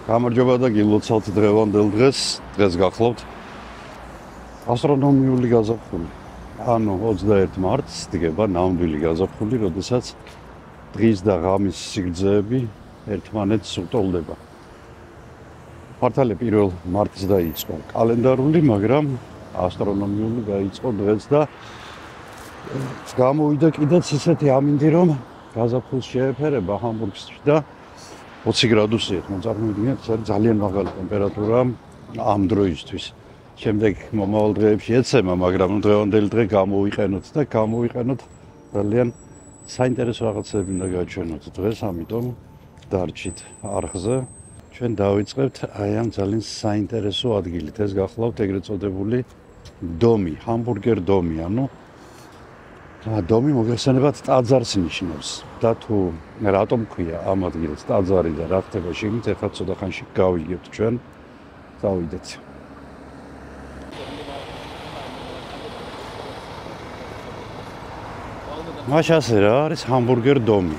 გამარჯობა და გილოცავთ დღევანდელ დღეს გახლავთ ასტრონომიული გაზაფხული. ანუ 21 მარტს დგება ნამდვილი გაზაფხული, როდესაც დღის და ღამის სიგრძეები ერთმანეთს უტოლდება. მართალია 1 მარტს დაიწყო კალენდარული, მაგრამ ასტრონომიული დაიწყო დღეს და გამოვიდა კიდეც ისეთი ამინდი, რომ გაზაფხულს შეეფერება ჰამბურგში და 20 გრადუსია, მოწარმოებინეთ, ძალიან მაღალი ტემპერატურა ამ დროისთვის. შემდეგ მომავალ დღეებში ეცემა, მაგრამ დღევანდელი დღე გამოვიყენოთ და გამოვიყენოთ ძალიან საინტერესო რაღაცები უნდა გაჩვენოთ დღეს, ამიტომ დარჩით არხზე. ჩვენ დავიწყებთ აი ამ ძალიან საინტერესო ადგილით. ეს გახლავთ ეგრეთ წოდებული დომი, ჰამბურგერ დომი, ანუ დომი მოგეხსენებათ ტაძარს ნიშნავს და თუ რატომ ქვია ამ ადგილს ტაძარი და რა ხდება შიგნით, ეხლა ცოტა ხანში გავიგებთ ჩვენ. დავიდეთ. მაშ ასე რა არის ჰამბურგერ დომი.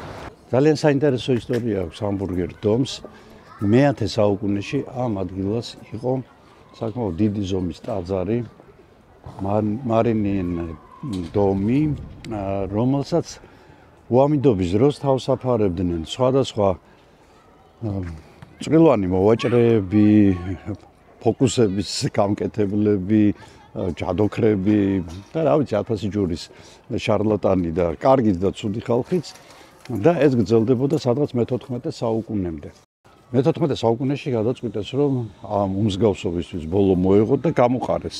ძალიან საინტერესო ისტორია აქვს ჰამბურგერ დომს. მე-10 საუკუნეში ამ ადგილას იყო საკმაოდ დიდი ზომის ტაძარი მარინიენ დომი, რომელსაც უამინდობის დროს თავს აფარებდნენ სხვადასხვა წვრილოვანი მოვაჭრეები, ფოკუსების გამკეთებლები, ჯადოქრები და რა ვიცი 1000 ჯურის შარლატანი და კარგი და ცუდი ხალხიც და ეს გრძელდებოდა სადღაც მე-14 საუკუნემდე. მე-14 საუკუნეში გადაწყვიტეს, რომ ამ უმსგავსობისთვის ბოლო მოეღოთ და გამოყარეს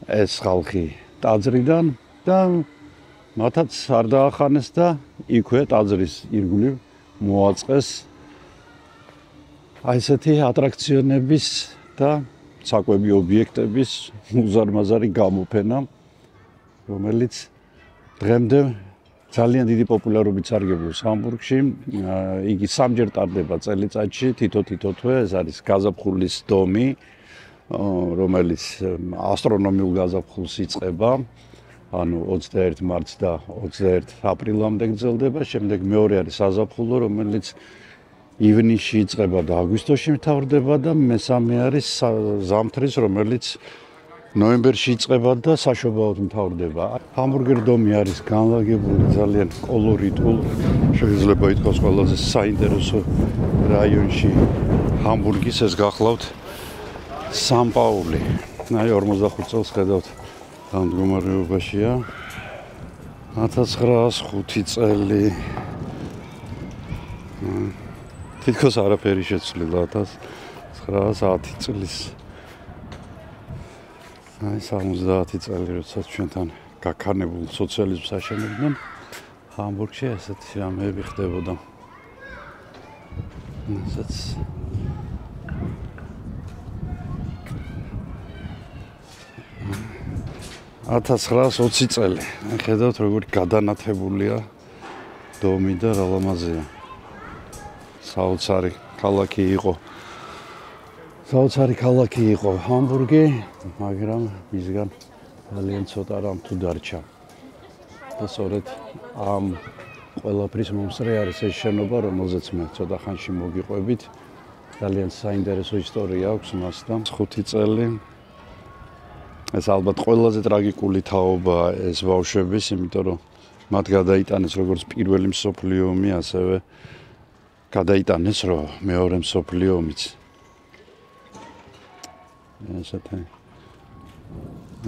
ეს ხალხი ტაძრიდან და მათაც არ დაახანეს და იქვე ტაძრის ირგვლივ მოაწყეს აი ესეთი ატრაქციონების და საკვები ობიექტების უზარმაზარი გამოფენა, რომელიც დღემდე ძალიან დიდი პოპულარობით სარგებლობს ჰამბურგში. იგი 3-ჯერ ტარდება წელიწადში, თითო თვე. ეს არის გაზაფხულის დომი, რომელიც ასტრონომიულ გაზაფხულს იწყება, ანუ 21 მარტს და 21 აპრილამდე გრძელდება. შემდეგ მეორე არის საზაფხულო, რომელიც ივნისში იწყება და აგვისტოში მთავრდება და მესამე არის ზამთრის, რომელიც ნოემბერში იწყება და საშობაოდ მთავრდება. ჰამბურგერ დომი არის განლაგებული ძალიან კოლორიტულ, შეიძლება ითქვას ყველაზე საინტერესო რაიონში ჰამბურგის. ეს გახლავთ სან-პაული. აი 45 წელს ხედავთ ამ მდგომარეობაშია. 1905 წელი. თითქოს არაფერი შეცვლილა 1910 წლის. აი 70 წელი, როდესაც ჩვენთან გაქანებულ სოციალიზმს აშენებდნენ, ჰამბურგში ესეთი რამეები ხდებოდა. ესეც 1920 წელი. ხედავთ როგორ გადანათებულია დომი და რა ლამაზია. საოცარი ქალაქი იყო ჰამბურგი, მაგრამ მისგან ძალიან ცოტა რამ თუ დარჩა. და სწორედ ამ ყველაფრის მომსწრე არის ეს შენობა, რომელზეც მე ცოტა ხანში მოგიყვებით. ძალიან საინტერესო ისტორია აქვს მას და 5 წელი. ეს ალბათ ყველაზე ტრაგიკული თაობაა ეს ბავშვების, იმიტომ რომ მათ გადაიტანეს როგორც პირველი მსოფლიო ომი, ასევე გადაიტანეს რომ მეორე მსოფლიო ომიც.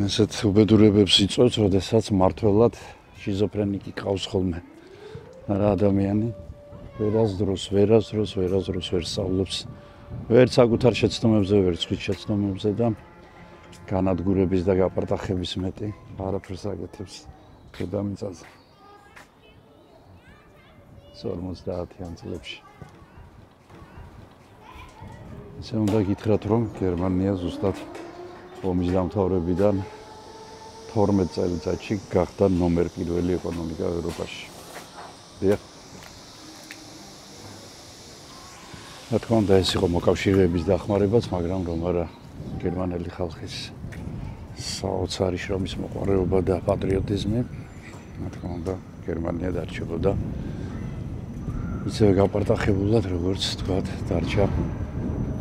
ესეთ უბედურებებს იწვევს, როდესაც მართლად შიზოფრენიკი ყავს ხოლმე. რა ადამიანი ვერასდროს ვერ სწავლობს, ვერ საკუთარ შეცდომებზე, ვერ სხვის შეცდომებზე და განადგურების და გაპარტახების მეტი არაფერს აკეთებს დედამიწაზე. 50-იან წლებში. ისე უნდა გითხრათ, რომ გერმანია ზუსტად ომის დამთავრებიდან 12 წელიწადში გახდა ნომერ 1 ეკონომიკა ევროპაში. დიახ. რა თქმა უნდა, ეს იყო მოკავშირეების დახმარებაც, მაგრამ რომ არა გერმანელი ხალხის საოცარი შრომის მოყვარეობა და პატრიოტიზმი, რა თქმა უნდა, გერმანია დარჩებოდა ისევე გაპარტახებულად, როგორც თქვათ, დარჩა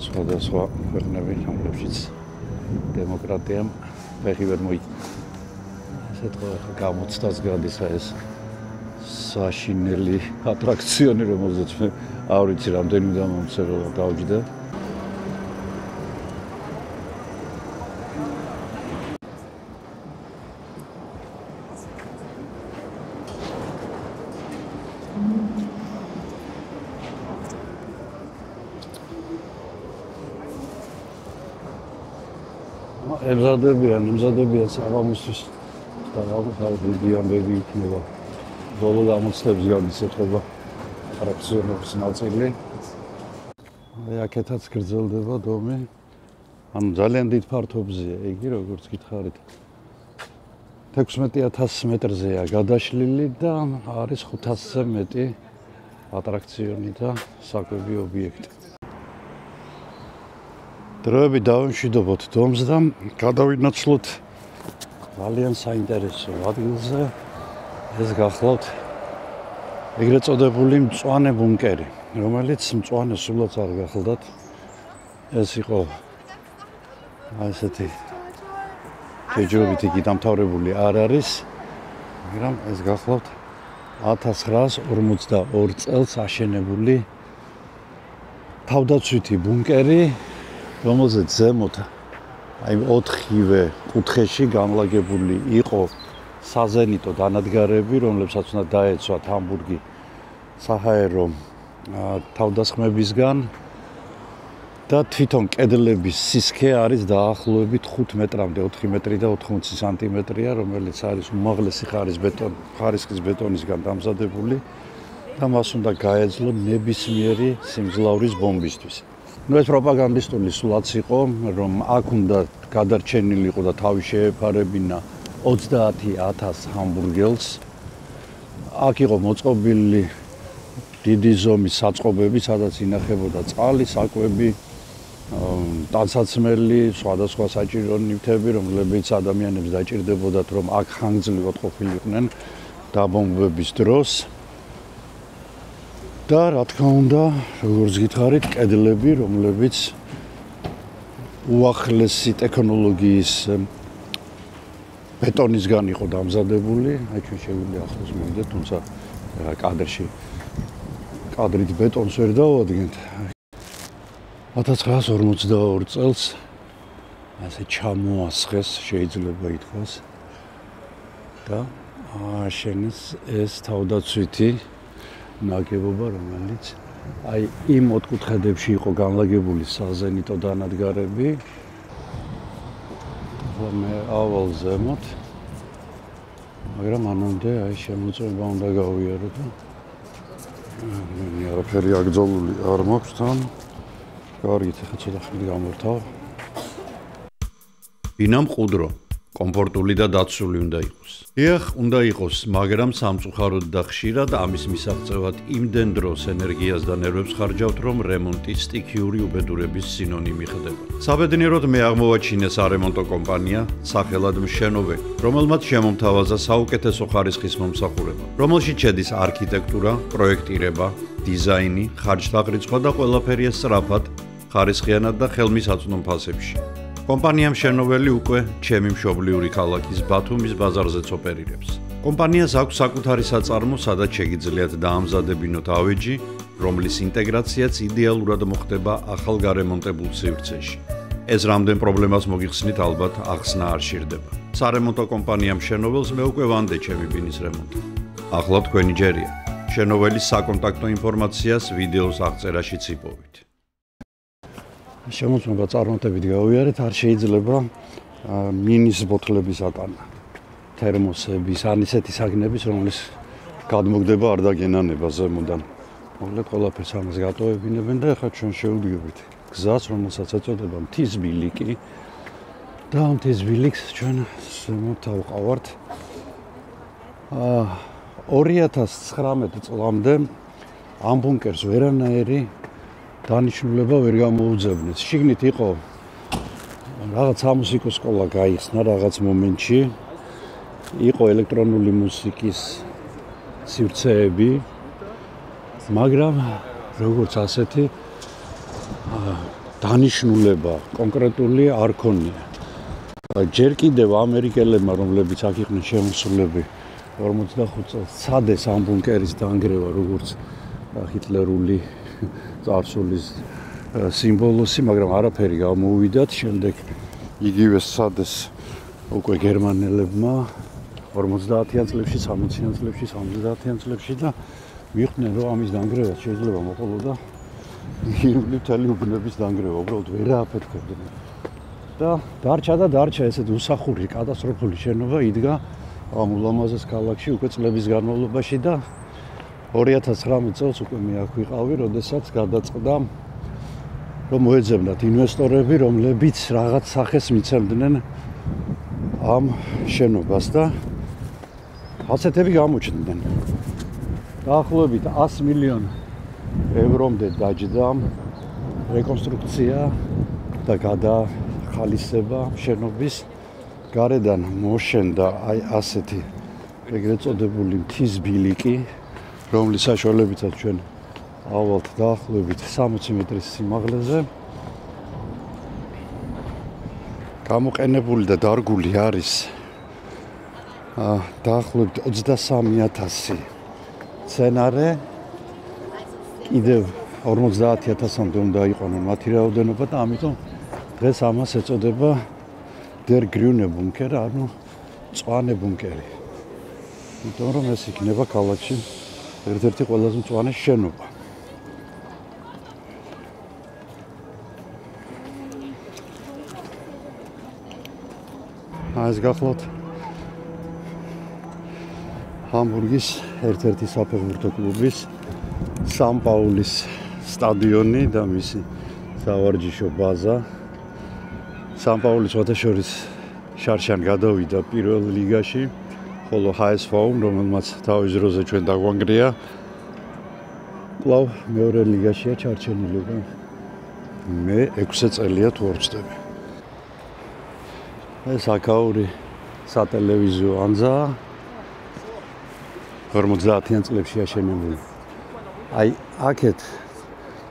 სხვადასხვა ქვეყნები, რომლებშიც დემოკრატიამ ფეხი ვერ მოიწია. ესეთ გამოცდას გადის ეს საშინელი ატრაქციონი, რომელზეც მე არ ვიცი რამდენი დამამცირებლად დავჯდა. ემზადებიან საღამოსთვის და დიდი ამბები იქნება. ბოლო გამოცდებს გადის ეთქობა ატრაქციონების ნაწილი. აქეთაც გრძელდება დომი. ანუ ძალიან დიდ ფართობზეა იგი, როგორც გითხარით. 16,000 მეტრზეა გადაშლილი და არის 500-ზე მეტი ატრაქციონი და საკვები ობიექტი. დროებით დავიმშვიდობოთ დომს და გადავინაცვლოთ ძალიან საინტერესო ადგილზე. ეს გახლავთ ეგრეთ წოდებული მწვანე ბუნკერი, რომელიც მწვანე სულაც არ გახლდათ. ეს იყო ესეთი ჯერჯერობით იგი დამთავრებული არ არის, მაგრამ ეს გახლავთ 1942 წელს აშენებული თავდაცვითი ბუნკერი, რომელზეც ზემოთ აი 4-ვე კუთხეში განლაგებული იყო საზენიტო დანადგარები, რომლებსაც უნდა დაეცვათ ჰამბურგი საჰაერო თავდასხმებისგან და თვითონ კედლების სისქე არის დაახლოებით 5 მეტრამდე, 4 მეტრი და 80 სანტიმეტრია, რომელიც არის უმაღლესი ხარისხის ბეტონისგან დამზადებული და მას უნდა გაეძლო ნებისმიერი სიმძლავრის ბომბისთვის. ეს პროპაგანდისტული სულაც იყო, რომ აქ უნდა გადარჩენილიყო და თავი შეეფარებინა 30,000 ჰამბურგელს. აქ იყო მოწყობილი დიდი ზომის საწყობები, სადაც ინახებოდა წყალი, საკვები, ტანსაცმელი, სხვადასხვა საჭირო ნივთები, რომლებიც ადამიანებს დაჭირდებოდათ, რომ აქ ხანგრძლივად ყოფილიყვნენ დაბომბვების დროს. და რა თქმა უნდა, როგორც გითხარით, კედლები, რომლებიც უახლესი ტექნოლოგიის ბეტონისგან იყო დამზადებული. აი ჩვენ შეგვიძლია ახლოს მივიდეთ, თუმცა კადრით ბეტონს ვერ დავადგენთ. 1942 წელს ასე ჩამოასხეს, შეიძლება ითქვას და ააშენეს ეს თავდაცვითი ნაგებობა, რომელიც აი იმ ოთხკუთხედებში იყო განლაგებული საზენიტო დანადგარები. მე ავალ ზემოთ, მაგრამ მანამდე აი შემოწმება უნდა გავიარო და არაფერი აკრძალული არ მაქვს თან. კარგით, ახლა ცოტა ხნით გამორთავ. ბინა მყუდრო, კომფორტული და დაცული უნდა იყოს. უნდა იყოს, მაგრამ სამწუხაროდ და ხშირად ამის მისაღწევად იმდენ დროს, ენერგიას და ნერვებს ხარჯავთ, რომ რემონტი სტიქიური უბედურების სინონიმი ხდება. საბედნიეროდ მე აღმოვაჩინე სარემონტო კომპანია, სახელად მშენოველი, რომელმაც შემომთავაზა საუკეთესო ხარისხის მომსახურება, რომელშიც შედის არქიტექტურა, პროექტირება, დიზაინი, ხარჯთაღრიცხვა და ყველაფერია სწრაფად, ხარისხიანად და ხელმისაწვდომ ფასებში. კომპანია მშენოველი უკვე ჩემი მშობლიური ქალაქის ბათუმის ბაზარზეც ოპერირებს. კომპანიას აქვს საკუთარი საწარმო, სადაც შეგიძლიათ დაამზადებინოთ ავეჯი, რომლის ინტეგრაციაც იდეალურად მოხდება ახალ გარემონტებულ სივრცეში. ეს რამდენ პრობლემას მოგიხსნით, ალბათ ახსნა არ სჭირდება. სარემონტო კომპანია მშენოველს მე უკვე ვანდე ჩემი ბინის რემონტი. ახლა თქვენი ჯერია. მშენოველის საკონტაქტო ინფორმაციას ვიდეოს აღწერაშიც იპოვით. შემოწმება წარმატებით გავიარეთ, არ შეიძლება მინის ბოთლების ატანა, თერმოსების, ან ისეთი საგნების, რომლის გადმოგდება არ დაგენანება ზემოდან. მოკლედ ყველაფერს ამას გატოვებინებენ და ახლა ჩვენ შევდგებით გზას, რომელსაც ეწოდება მთის ბილიკი და მთის ბილიკს ჩვენ ზემოთ ავყავართ. 2019 წლამდე ამ ბუნკერს ვერანაირი დანიშნულება ვერ გამოუძებნეს. შიგნით იყო რაღაც სამუსიკო სკოლა გაიხსნა რაღაც მომენტში. იყო ელექტრონული მუსიკის სივრცეები, მაგრამ როგორც ასეთი დანიშნულება კონკრეტული არ ქონია. ჯერ კიდევ ამერიკელებმა, რომლებიც აქ იყვნენ შემოსულები 45 წელს, ცადეს ამ ბუნკერის დანგრევა, როგორც ჰიტლერული წარსულის სიმბოლოსი, მაგრამ არაფერი გამოუვიდათ. შემდეგ იგივე სცადეს უკვე გერმანელებმა 50-იან წლებში, 60-იან წლებში, 70-იან წლებში და მიხვდნენ, რომ ამის დანგრევა შეიძლება მოყოლოდა მთელი უბნების დანგრევა, უბრალოდ ვერ ააფეთქებდნენ. და დარჩა ესეთ უსახური კატასტროფული შენობა იდგა ამ ულამაზეს ქალაქში უკვე წლების განმავლობაში და 2019 წელს უკვე მე აქ ვიყავი, როდესაც გადაწყდა რომ მოეძებნათ ინვესტორები, რომლებიც რაღაც სახეს მიცემდნენ ამ შენობას და ასეთები გამოჩნდნენ. დაახლოებით 100 მილიონ ევრომდე დაჯდა რეკონსტრუქცია და გადახალისება შენობის. გარედან მოშენდა აი ასეთი ეგრეთ წოდებული მთის ბილიკი, რომლის საშუალებითაც ჩვენ ავალთ დაახლოებით 60 მეტრის სიმაღლეზე. გამოყენებული და დარგული არის დაახლოებით 23,000 მცენარე. კიდევ 50,000-მდე უნდა იყვნენ მათი რაოდენობა და ამიტომ დღეს ამას ეწოდება Der grüne Bunker, ანუ მწვანე ბუნკერი. იმიტომ რომ ეს იქნება ქალაქში ერთ-ერთი ყველაზე მწვანე შენობა. ეს გახლავთ ჰამბურგის ერთ-ერთი საფეხბურთო კლუბის სან-პაულის სტადიონი და მისი სავარჯიშო ბაზა. სან-პაული შორის შარშან გადავიდა პირველ ლიგაში, ხოლო HSV-მ, რომელმაც თავის დროზე ჩვენ დაგვანგრია, კვლავ მეორე ლიგაშია ჩარჩენილი. მე 6 წელია თუ არ ვწდები. ეს აქაური სატელევიზიო ანძაა 50-იან წლებში აშენებული. აი აქეთ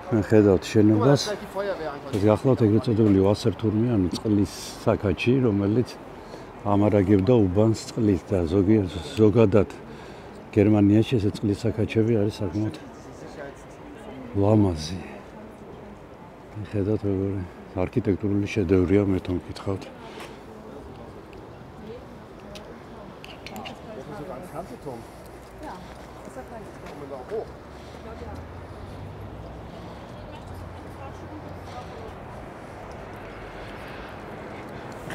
მე ხედავთ შენობას. ეს გახლავთ ეგრეთ წოდებული ვასერტურმი, ანუ წყლის საქაჩი, რომელიც ამარაგებდა უბანს წყლით და ზოგადად გერმანიაში ეს წყლის საქაჩები არის საკმაოდ ლამაზი. ხედავთ როგორი არქიტექტურული შედევრია, მე თვითონ მკითხავთ.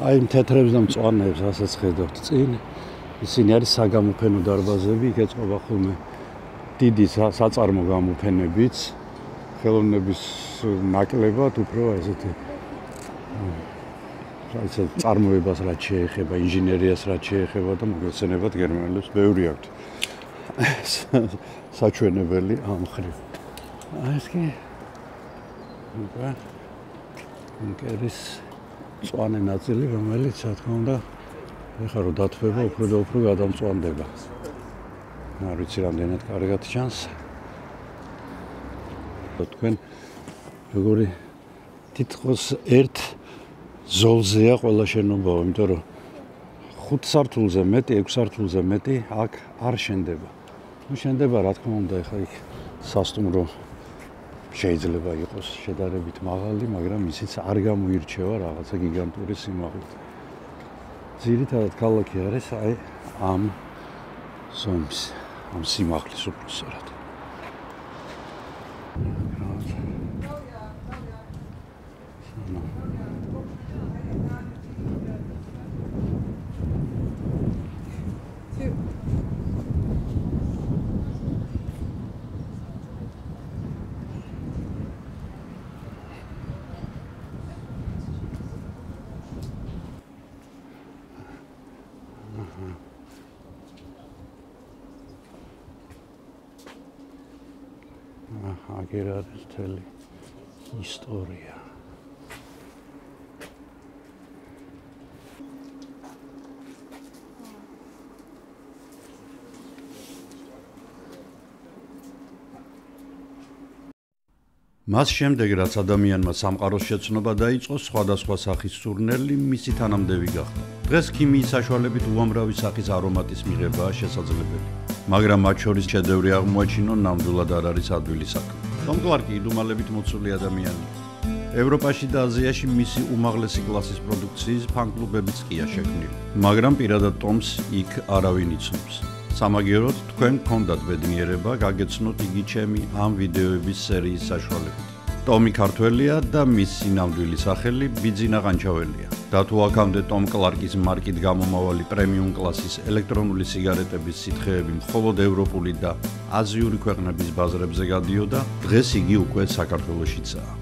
აი თეთრებს და მწვანეებს ასაც ხედავთ წინ. ისინი არის საგამოფენო დარბაზები, იქ ეწყობა ხოლმე დიდი საწარმო გამოფენებიც, ხელოვნების ნაკლებად, უფრო ესეთი წარმოებას რაც შეეხება, ინჟინერიას რაც შეეხება და მოგეცენებათ გერმანელებს ბევრი აქვთ. საჩვენებელი ამ ხრივ. ეს კი ბუნკერის მწვანე ნაწილი, რომელიც რა თქმა უნდა ეხლა რომ დათვება, უფრო და უფრო გადამწვანდება. არ ვიცი რამდენად კარგად ჩანს. თქვენ როგორი თითქოს ერთ ზოლზეა ყველა შენობა, იმიტომ რომ 5 სართულზე მეტი, 6 სართულზე მეტი აქ არ შენდება. შენდება რა თქმა უნდა ეხლა იქ სასტუმრო შეიძლება იყოს შედარებით მაღალი, მაგრამ ისიც არ გამოირჩევა რაღაცა გიგანტური სიმაღლით. ძირითადად ქალაქი არის აი ამ ზომის, ამ სიმაღლის უბრალოდ. აგერ არის მთელი ისტორია. მას შემდეგ, რაც ადამიანმა სამყაროს შეცნობა დაიწყო, სხვადასხვა სახის სურნელი მისი თანამდევი გახდა. დღეს ქიმიის საშუალებით უამრავი სახის არომატის მიღებაა შესაძლებელი. მაგრამ მათ შორის შედევრი აღმოაჩინო ნამდვილად არ არის ადვილი საქმე. ტომ კლარკი იდუმალებით მოცული ადამიანია. ევროპაში და აზიაში მისი უმაღლესი კლასის პროდუქციის ფან-კლუბებიც ყია შექმნილი. მაგრამ პირადად ტომს იქ არავინ იცნობს. სამაგიეროდ თქვენ გქონდათ ბედნიერება გაგეცნოთ იგი ჩემი ამ ვიდეოების სერიის საშუალებით. ტომი ქართველია და მისი ნამდვილი სახელი ბიძინა ყანჩაველია. და თუ აქამდე ტომ კლარკის მარკით გამომავალი პრემიუმ კლასის ელექტრონული სიგარეტების სითხეები მხოლოდ ევროპული და აზიური ქვეყნების ბაზრებზე გადიოდა, დღეს იგი უკვე საქართველოშიცაა.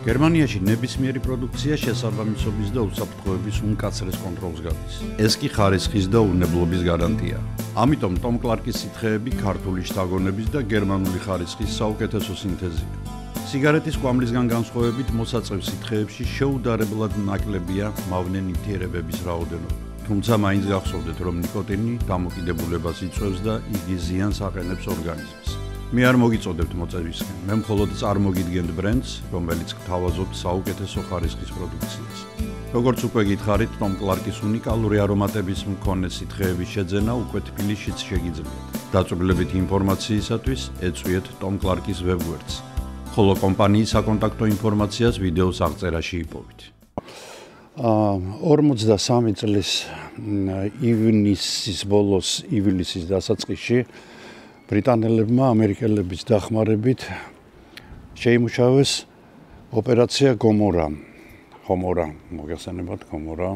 გერმანიაში ნებისმიერი პროდუქცია შესაბამისობის და უსაფრთხოების უმკაცრეს კონტროლს გადის. ეს კი ხარისხის და უნებლობის გარანტია. ამიტომ ტომ კლარკის სითხეები ქართული შთაგონების და გერმანული ხარისხის საუკეთესო სინთეზია. სიგარეტის კვამლისგან განსხვავებით მოსაწევ სითხეებში შეუდარებლად ნაკლებია მავნე ნივთიერებების რაოდენობა. თუმცა მაინც გახსოვდეთ, რომ ნიკოტინი დამოკიდებულებას იწვევს და იგი ზიანს აყენებს ორგანიზმს. მე არ მოგიწოდებთ მოწევისკენ, მე მხოლოდ წარმოგიდგენთ ბრენდს, რომელიც გთავაზობთ საუკეთესო ხარისხის პროდუქციას. როგორც უკვე გითხარით, ტომ კლარკის უნიკალური არომატების მქონე სითხეების შეძენა უკვე თბილისშიც შეგიძლიათ. დაწვრილებითი ინფორმაციისათვის ეწვიეთ ტომ კლარკის ვებგვერდს. ხოლო კომპანიის საკონტაქტო ინფორმაციას ვიდეოს აღწერაში იპოვით. 43 წლის ივნისის ბოლოს, ივლისის დასაწყისში ბრიტანელებმა ამერიკელების დახმარებით შეიმუშავეს ოპერაცია გომორა. მოგეხსენებათ გომორა,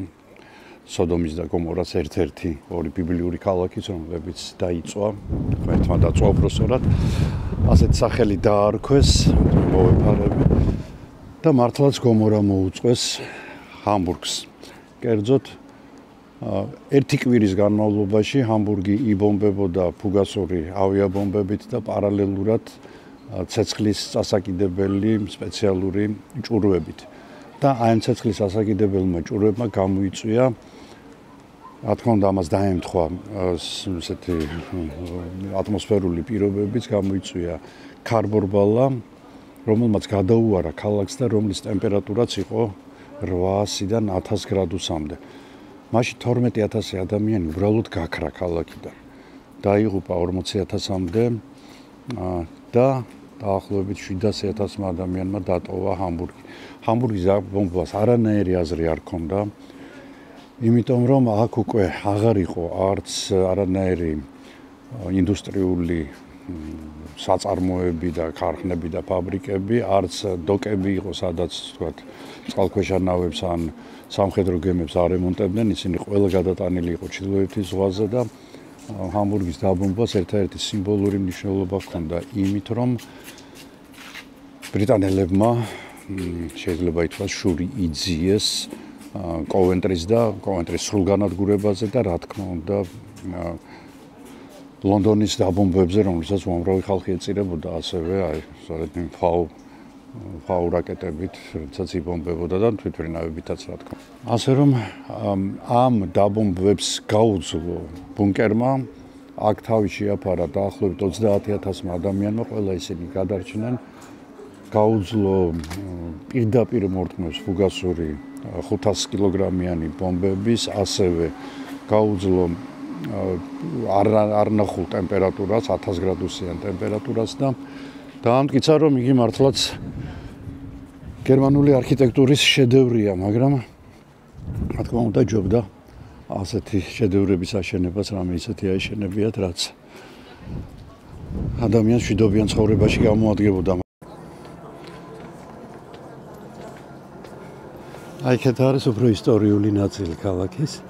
სოდომის და გომორას ერთ-ერთი ორი ბიბლიური ქალაქის, რომლებიც დაიწვა, ერთმა დაწვა უბრალოდ, ასეთ სახელი დაარქვეს, მოვეფარები და მართლაც გომორა მოუწყვეს ჰამბურგს. კერძოდ ერთი კვირის განმავლობაში ჰამბურგი იბომბებოდა ფუგასური ავიაბომბებით და პარალელურად ცეცხლის წასაკიდებელი სპეციალური ჭურვებით. და აი ამ ცეცხლის ასაკიდებელმა ჭურვებმა გამოიწვია, რა თქმა უნდა, ამას დაემთხვა ესეთი ატმოსფერული პირობებიც, გამოიწვია ქარბორბალა, რომელმაც გადაუარა ქალაქს და რომლის ტემპერატურაც იყო 800-დან 1000 გრადუსამდე. მაშინ 12000 ადამიანი უბრალოდ გაქრა ქალაქიდან. დაიღუპა 40000-მდე და დაახლოებით 700000 ადამიანმა დატოვა ჰამბურგი. ჰამბურგის ბომბას არანაირი აზრი არ ჰქონდა, იმიტომ რომ აქ უკვე აღარ იყო არც არანაირი ინდუსტრიული საწარმოები და ქარხნები და ფაბრიკები, არც დოკები იყო, სადაც თქვათ წყალქვეშა ნავებს ან სამხედრო გემებს არემონტებდნენ, ისინი ყველა გადატანილი იყო ჩრდილოეთის ზღვაზე და ჰამბურგის დაბომბვას ერთადერთი სიმბოლური მნიშვნელობა ჰქონდა იმით, რომ ბრიტანელებმა შეიძლება ითქვას შური იძიეს კოვენტრის და კოვენტრის სრულგანადგურებაზე და რა თქმა უნდა ლონდონის დაბომბვებზე, რომელსაც უამრავი ხალხი ეწირებოდა, ასევე აი სწორედ იმ ფაუ რაკეტებით, როდესაც იბომბებოდა და თვითმფრინავებითაც რა თქმა უნდა. ასე რომ ამ დაბომბვებს გაუძლო ბუნკერმა, აქ თავი შეაფარა დაახლოებით 30000 ადამიანმა, ყველა ისინი გადარჩნენ. გაუძლო პირდაპირ მორთმევს ფუგასური 500 კილოგრამიანი ბომბების, ასევე გაუძლო არ ნახულ ტემპერატურას, 1000 გრადუსიან ტემპერატურას და დაამტკიცა, რომ იგი მართლაც გერმანული არქიტექტურის შედევრია, მაგრამ რა თქმა უნდა ჯობდა ასეთი შედევრების აშენებას, რამე ისეთი აეშენებიათ, რაც ადამიანს მშვიდობიან ცხოვრებაში გამოადგებოდა. აი ეს არის უფრო ისტორიული ნაწილი ქალაქის.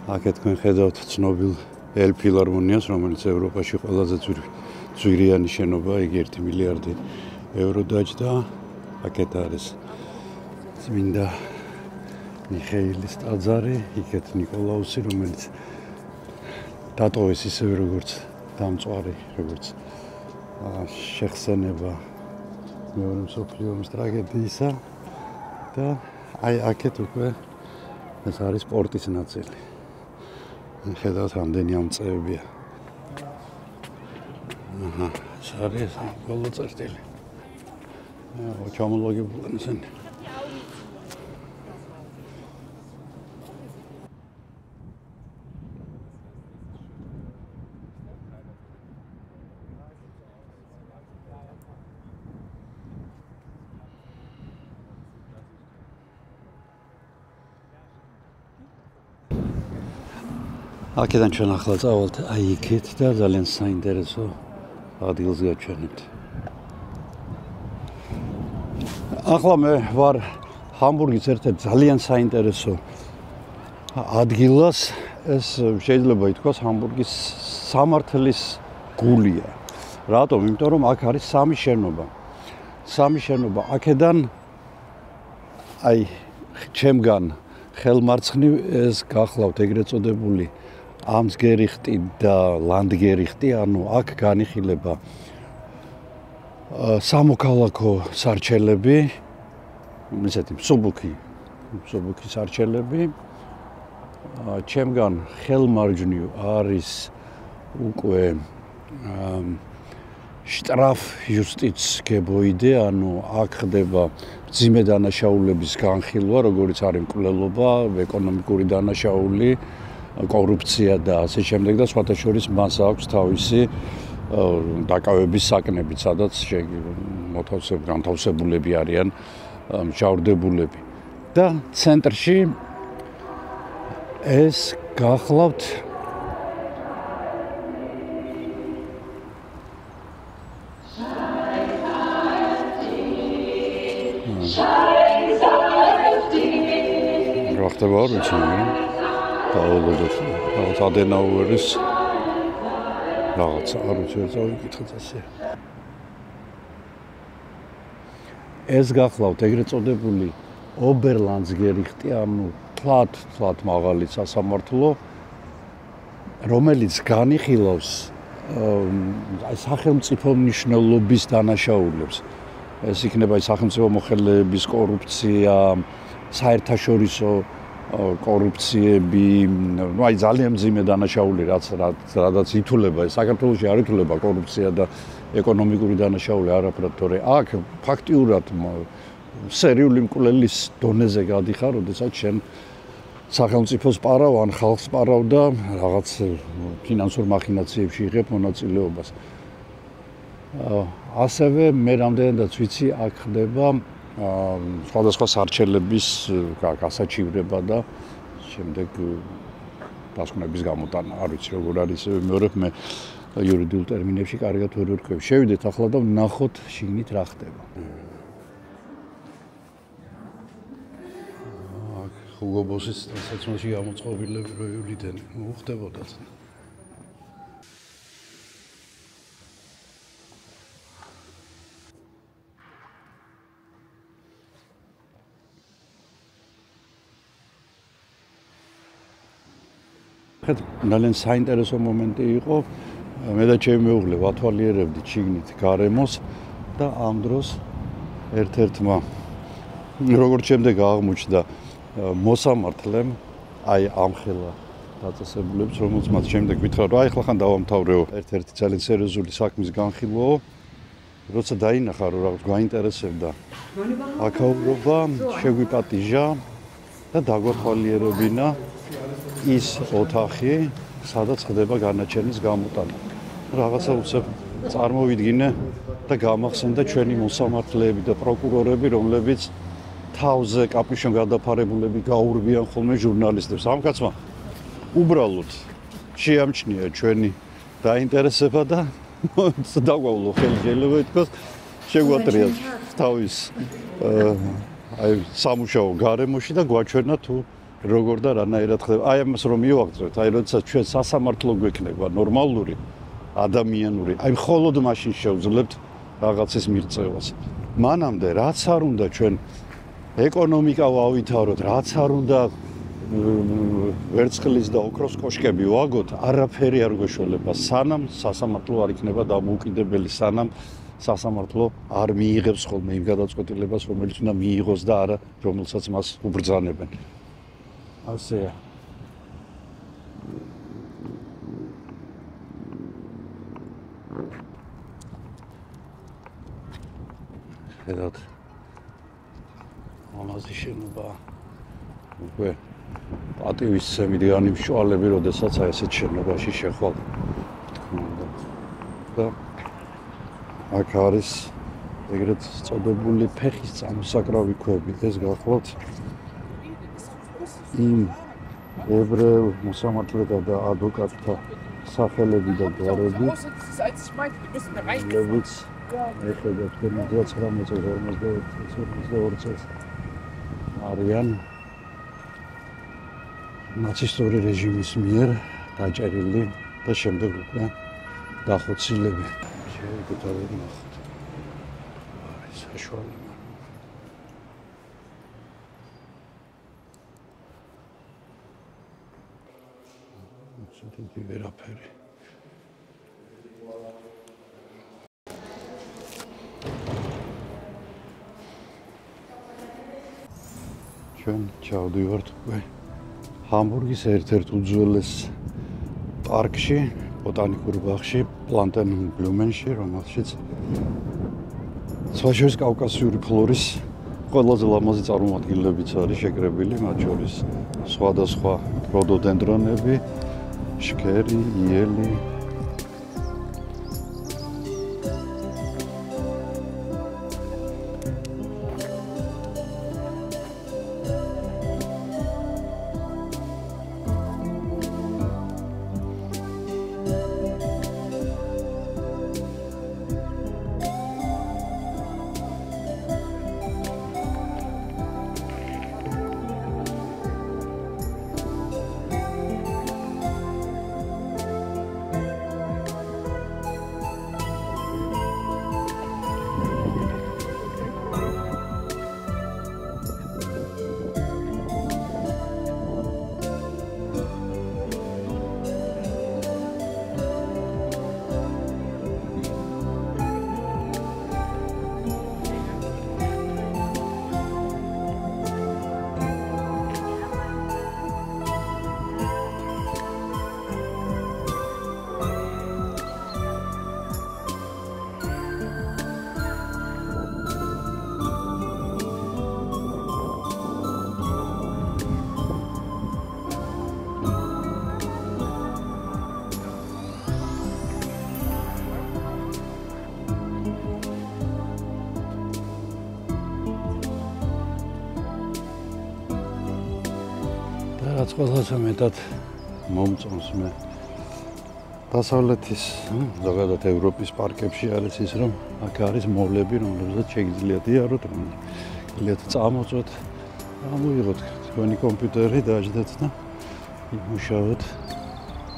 აქეთ თქვენ ხედავთ ცნობილ ელ ფილარმონიას, რომელიც ევროპაში ყველაზე ძვირიანი შენობაა, იგი 1 მილიარდი ევრო დაჯდა. აქეთ არის წმინდა მიხეილის ტაძარი, იქეთ ნიკოლაუსი, რომელიც დატოვეს ისევე როგორც დამწვარი, როგორც შეხსენება მეორე მსოფლიო ომის ტრაგედიისა და აი აქეთ უკვე ეს არის პორტის ნაწილი. ხედავთ რამდენი ამწევებია. ეს არის ბოლო წერტილი. ჩამოლაგებულან ისინი. აქედან ჩვენ ახლა წავალთ აი იქით და ძალიან საინტერესო ადგილს გაჩვენებთ. ახლა მე ვარ ჰამბურგის ერთ-ერთ ძალიან საინტერესო ადგილას. ეს შეიძლება ითქვას ჰამბურგის სამართლის გულია. რატომ? იმიტომ რომ აქ არის სამი შენობა. აქედან აი ჩემგან ხელმარცხნივ ეს გახლავთ ეგრეთ წოდებული ამსგერიხტი და ლანდგერიხტი, ანუ აქ განიხილება სამოქალაქო სარჩელები, ისეთი მსუბუქი სარჩელები. ჩემგან ხელმარჯვნივ არის უკვე შტრაფ იუსტიც გებოიდე, ანუ აქ ხდება მძიმე დანაშაულების განხილვა, როგორც არის მკვლელობა, ეკონომიკური დანაშაული, კორუფცია და ასე შემდეგ და სხვათა შორის მას აქვს თავისი დაკავების საკნები, სადაც განთავსებულები არიან მჟავრდებულები. და ცენტრში ეს გახლავთ რა ხდება არ ვიცი რაღაც ადენაუერის რაღაცა არ ვიცი წავიკითხეთ ასე. ეს გახლავთ ეგრეთ წოდებული ობერლანდსგერიხტი, ანუ თლათ მაღალი სასამართლო, რომელიც განიხილავს სახელმწიფო მნიშვნელობის დანაშაულებს. ეს იქნება სახელმწიფო მოხელეების კორუფცია, საერთაშორისო კორუფციები, აი ძალიან მძიმე დანაშაული, რადაც ითვლება, საქართველოში არ ითვლება კორუფცია და ეკონომიკური დანაშაული არაფრად, თორე აქ ფაქტიურად სერიული მკვლელის დონეზე გადიხარ, როდესაც შენ სახელმწიფოს პარავ ან ხალხს პარავ და რაღაც ფინანსურ მახინაციებში იღებ მონაწილეობას. ასევე მე რამდენადაც ვიცი, აქ ხდება სხვადასხვა სარჩელების გასაჩივრება და შემდეგ დასკვნების გამოტანა. არ ვიცი როგორ არის, მეორებ მე იურიდიულ ტერმინებში კარგად ვერ ვერკვევი. შევიდეთ ახლა და ვნახოთ შიგნით რა ხდება. აქ ჰუგო ბოსის სასაცმელში გამოწყობილები რო ივლიდან მოხდებოდათ. ძალიან საინტერესო მომენტი იყო. მე და ჩემი მეუღლე ვათვალიერებდით შიგნით გარემოს და ამ დროს ერთ-ერთმა როგორც შემდეგ აღმოჩნდა მოსამართლემ აი ამხელა დაწესებულებს, რომელსაც მათ შემდეგ მითხრა, რომ აი ახლა ხან დავამთავრეო ერთ-ერთი ძალიან სერიოზული საქმის განხილვაო. როცა დაინახა, რომ რაღაც გაინტერესებდა აქაურობა, შეგვიპატიჟა და დაგვათვალიერებინა ის ოთახი, სადაც ხდება განაჩენის გამოტანა. რაღაცა უცებ წარმოვიდგინე და გამახსენდა ჩვენი მოსამართლეები და პროკურორები, რომლებიც თავზე კაპუშონ გადაფარებულები გაურბიან ხოლმე ჟურნალისტებს. ამ კაცმა უბრალოდ შეამჩნია ჩვენი დაინტერესება და დაგვავლო ხელი, შეიძლება ითქვას, შეგვატრია თავის აი სამუშაო გარემოში და გვაჩვენა თუ როგორ და რანაირად ხდება. აი ამას რომ მივაგრძელოთ, აი როდესაც ჩვენ სასამართლო გვექნება ნორმალური, ადამიანური, აი მხოლოდ მაშინ შევძლებთ რაღაცის მიღწევას. მანამდე რაც არ უნდა ჩვენ ეკონომიკა ვავითაროთ, რაც არ უნდა ვერცხლის და ოქროს კოშკები ვაგოთ, არაფერი არ გვეშველება, სანამ სასამართლო არ იქნება დამოუკიდებელი, სანამ სასამართლო არ მიიღებს ხოლმე იმ გადაწყვეტილებას, რომელიც უნდა მიიღოს და არა რომელსაც მას უბრძანებენ. ასეა. ხედავთ. ამაზე შენობა უკვე პატივისცემიანი მშვალები, როდესაც ესეთ შენობაში შეხვალ. და აქ არის ეგრეთ წოდებული ფეხის წამოსაკრავი ქვები. ეს გახლავთ იმ ებრაელ მოსამართლეთა და ადვოკატთა სახელები და გვარები, რომლებიც ეხედათ 1942 წელს არიან ნაცისტური რეჟიმის მიერ დაჭერილი და შემდეგ უკვე დახოცილები. შევიკუთარებ ნახოთ. არის საშუალება. დიდი ვერაფერი. ჩვენ ჩავდივართ უკვე ჰამბურგის ერთ-ერთ უძველეს პარკში, ბოტანიკურ ბაღში, პლანტენბლუმენში, რომელშიც სხვადასხვა კავკასიური ფლორის ყველაზე ლამაზი წარმომადგენლებიც არის შეკრებილი, მათ შორის სხვადასხვა როდოდენდრონები, შქერი, იელი. რაც ყველაზე მეტად მომწონს მე დასავლეთის, ზოგადად ევროპის პარკებში არის ის, რომ აქ არის მოლები, რომლებსაც შეგიძლიათ იაროთ, გიძლიათ წამოწვეთ, ამოიღოთ თქვენი კომპიუტერი, დაждეთ და იმუშაოთ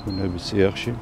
ბუნების წიაღში.